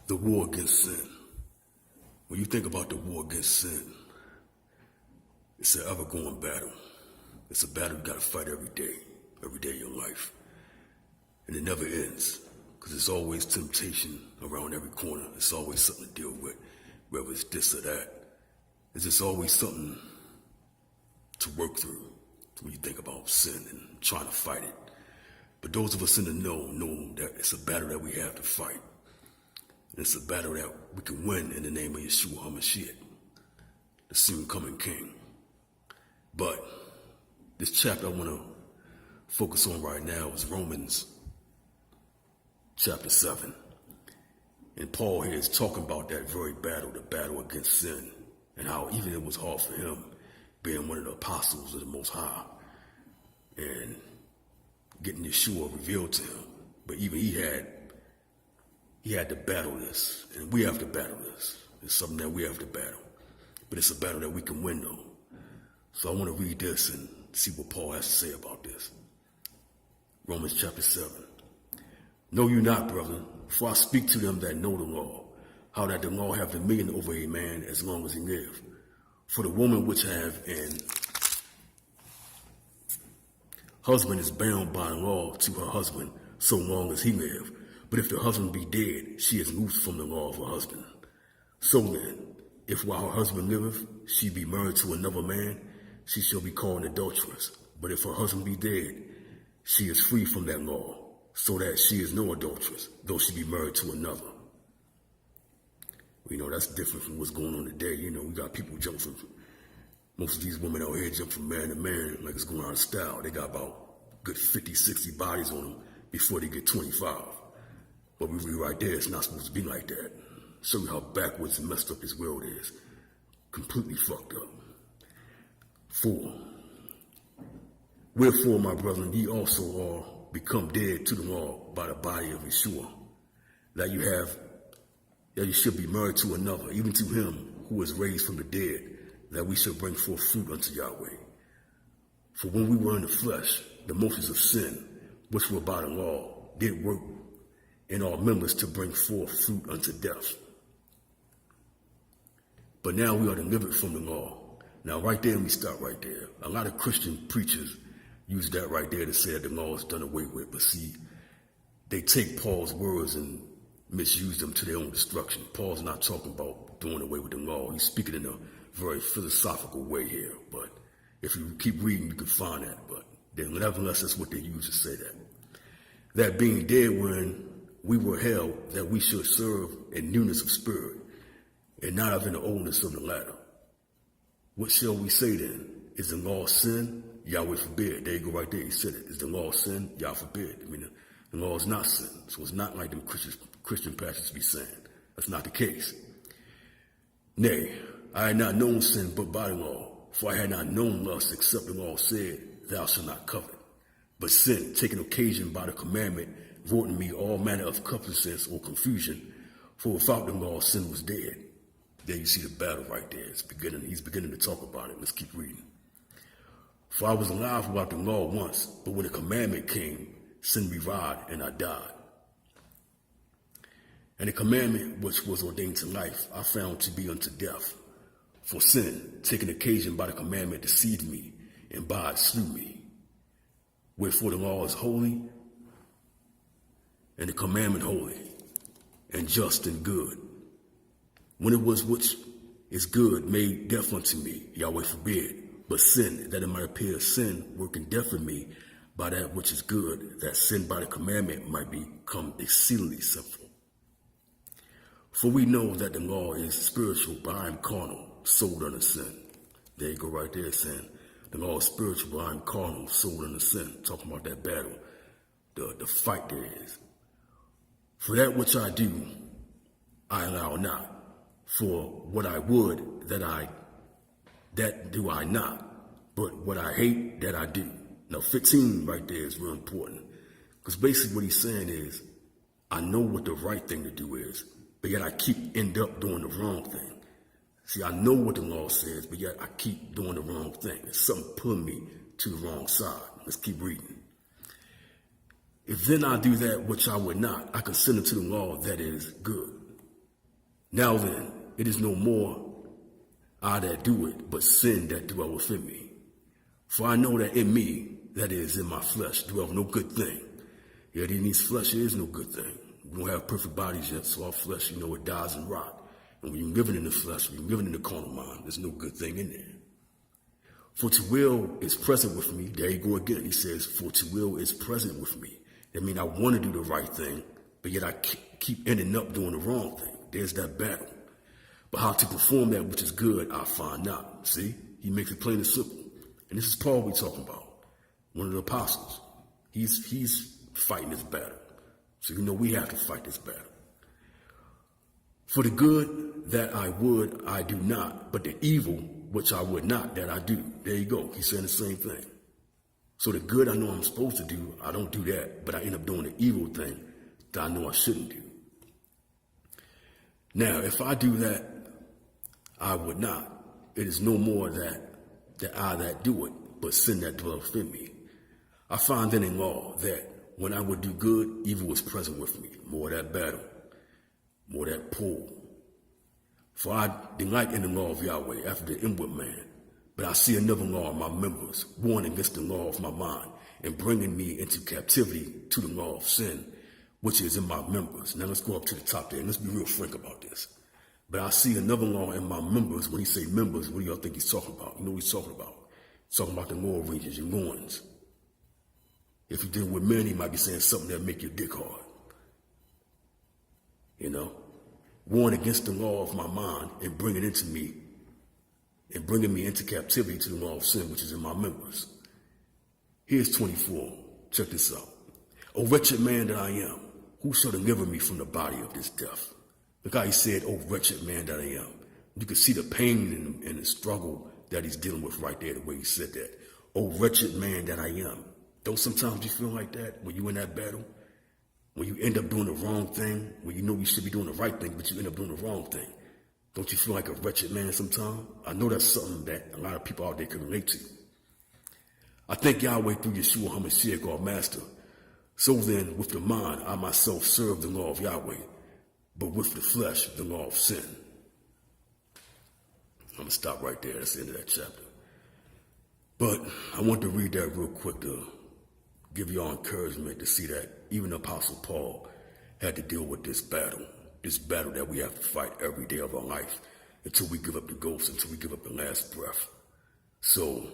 The war against sin. When you think about the war against sin, it's an ever-going battle. It's a battle you gotta fight every day of your life. And it never ends, because there's always temptation around every corner. There's always something to deal with, whether it's this or that. There's just always something to work through when you think about sin and trying to fight it. But those of us in the know that it's a battle that we have to fight. And it's a battle that we can win in the name of Yeshua HaMashiach, the soon coming King. But this chapter I want to focus on right now is Romans chapter 7. And Paul here is talking about that very battle, the battle against sin, and how even it was hard for him, being one of the apostles of the Most High, and getting Yeshua revealed to him. But even he had to battle this, and we have to battle this. It's something that we have to battle. But it's a battle that we can win, though. So I want to read this and see what Paul has to say about this. Romans chapter 7. Know you not, brethren, for I speak to them that know the law, how that the law have dominion over a man as long as he live. For the woman which have an husband is bound by law to her husband so long as he live. But if the husband be dead, she is loosed from the law of her husband. So then, if while her husband liveth, she be married to another man, she shall be called an adulteress. But if her husband be dead, she is free from that law, so that she is no adulteress, though she be married to another. You know, that's different from what's going on today. You know, we got people jump from, most of these women out here jump from man to man like it's going out of style. They got about good 50, 60 bodies on them before they get 25. But we read right there, it's not supposed to be like that. Show you how backwards and messed up this world is. Completely fucked up. 4. Wherefore, my brethren, ye also are become dead to the law by the body of Yeshua, that you should be married to another, even to him who was raised from the dead, that we should bring forth fruit unto Yahweh. For when we were in the flesh, the motions of sin, which were by the law, did work in our members to bring forth fruit unto death. But now we are delivered from the law. Now right there, we stop right there. A lot of Christian preachers use that right there to say that the law is done away with. But see, they take Paul's words and misuse them to their own destruction. Paul's not talking about doing away with the law. He's speaking in a very philosophical way here. But if you keep reading, you can find that. But nevertheless, that's what they use to say that. That being dead when we were held, that we should serve in newness of spirit, and not of in the oldness of the latter. What shall we say then? Is the law sin? Yahweh forbid. There you go right there. He said it. Is the law sin? Yah forbid. I mean, the law is not sin. So it's not like them Christian pastors be saying. That's not the case. Nay, I had not known sin but by the law. For I had not known lust except the law said, thou shalt not covet. But sin, taking occasion by the commandment, wrought in me all manner of covetousness or confusion. For without the law, sin was dead. There you see the battle right there. He's beginning to talk about it. Let's keep reading. For I was alive without the law once, but when the commandment came, sin revived and I died. And the commandment which was ordained to life, I found to be unto death. For sin, taking occasion by the commandment, deceived me, and by it slew me. Wherefore the law is holy, and the commandment holy, and just and good. When it was which is good made death unto me, Yahweh forbid. But sin, that it might appear sin, working death in me by that which is good, that sin by the commandment might become exceedingly sinful. For we know that the law is spiritual, but I am carnal, sold under sin. There you go right there saying, the law is spiritual, but I am carnal, sold under sin. Talking about that battle, the fight there is. For that which I do, I allow not. For what I would, that do I not. But what I hate, that I do. Now 15 right there is real important. Because basically what he's saying is, I know what the right thing to do is, but yet I end up doing the wrong thing. See, I know what the law says, but yet I keep doing the wrong thing. It's something pulling me to the wrong side. Let's keep reading. If then I do that which I would not, I consider to the law that is good. Now then, it is no more I that do it, but sin that dwell within me. For I know that in me, that is, in my flesh, dwell no good thing. Yet in these flesh there is no good thing. We don't have perfect bodies yet, so our flesh, it dies and rot. And when you're living in the flesh, when you're living in the carnal mind, there's no good thing in there. For to will is present with me. There you go again. He says, for to will is present with me. That means I want to do the right thing, but yet I keep ending up doing the wrong thing. There's that battle. But how to perform that which is good, I find not. See? He makes it plain and simple. And this is Paul we're talking about, one of the apostles. He's fighting this battle. So we have to fight this battle. For the good that I would, I do not, but the evil which I would not, that I do. There you go. He's saying the same thing. So the good I know I'm supposed to do, I don't do that, but I end up doing the evil thing that I know I shouldn't do. Now, if I do that, I would not. It is no more that I that do it, but sin that dwells within me. I find then in law that when I would do good, evil was present with me. More that battle, more that pull. For I delight in the law of Yahweh after the inward man. But I see another law in my members, warring against the law of my mind, and bringing me into captivity to the law of sin, which is in my members. Now let's go up to the top there, and let's be real frank about this. But I see another law in my members. When he say members, what do y'all think he's talking about? You know what he's talking about? He's talking about the lower regions, your loins. If you deal with men, he might be saying something that make your dick hard. Warring against the law of my mind and bringing me into captivity to the law of sin, which is in my members. Here's 24. Check this out. O wretched man that I am, who shall deliver me from the body of this death? Look how he said, oh, wretched man that I am. You can see the pain and the struggle that he's dealing with right there, the way he said that. Oh, wretched man that I am. Don't sometimes you feel like that when you're in that battle? When you end up doing the wrong thing, when you know you should be doing the right thing, but you end up doing the wrong thing. Don't you feel like a wretched man sometimes? I know that's something that a lot of people out there can relate to. I thank Yahweh through Yeshua HaMashiach, our master. So then, with the mind, I myself serve the law of Yahweh, but with the flesh, the law of sin. I'm going to stop right there. That's the end of that chapter. But I want to read that real quick to give y'all encouragement to see that even Apostle Paul had to deal with this battle that we have to fight every day of our life until we give up the ghost, until we give up the last breath. So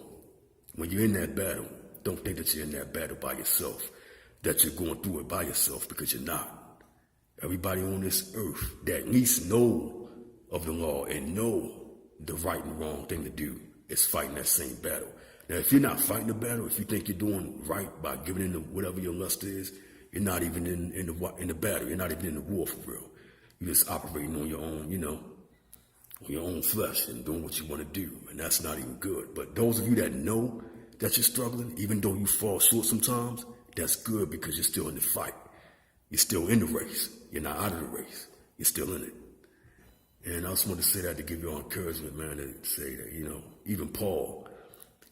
when you're in that battle, don't think that you're in that battle by yourself, that you're going through it by yourself, because you're not. Everybody on this earth that at least know of the law and know the right and wrong thing to do is fighting that same battle. Now, if you're not fighting the battle, if you think you're doing right by giving in to whatever your lust is, you're not even in the battle. You're not even in the war for real. You're just operating on your own, on your own flesh and doing what you want to do, and that's not even good. But those of you that know that you're struggling, even though you fall short sometimes, that's good because you're still in the fight. You're still in the race. You're not out of the race. You're still in it. And I just want to say that to give you all encouragement, man, to say that, even Paul,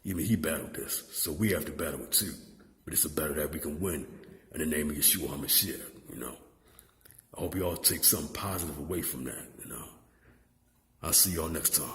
even he battled this. So we have to battle it too. But it's a battle that we can win in the name of Yeshua HaMashiach, I hope you all take something positive away from that, I'll see y'all next time.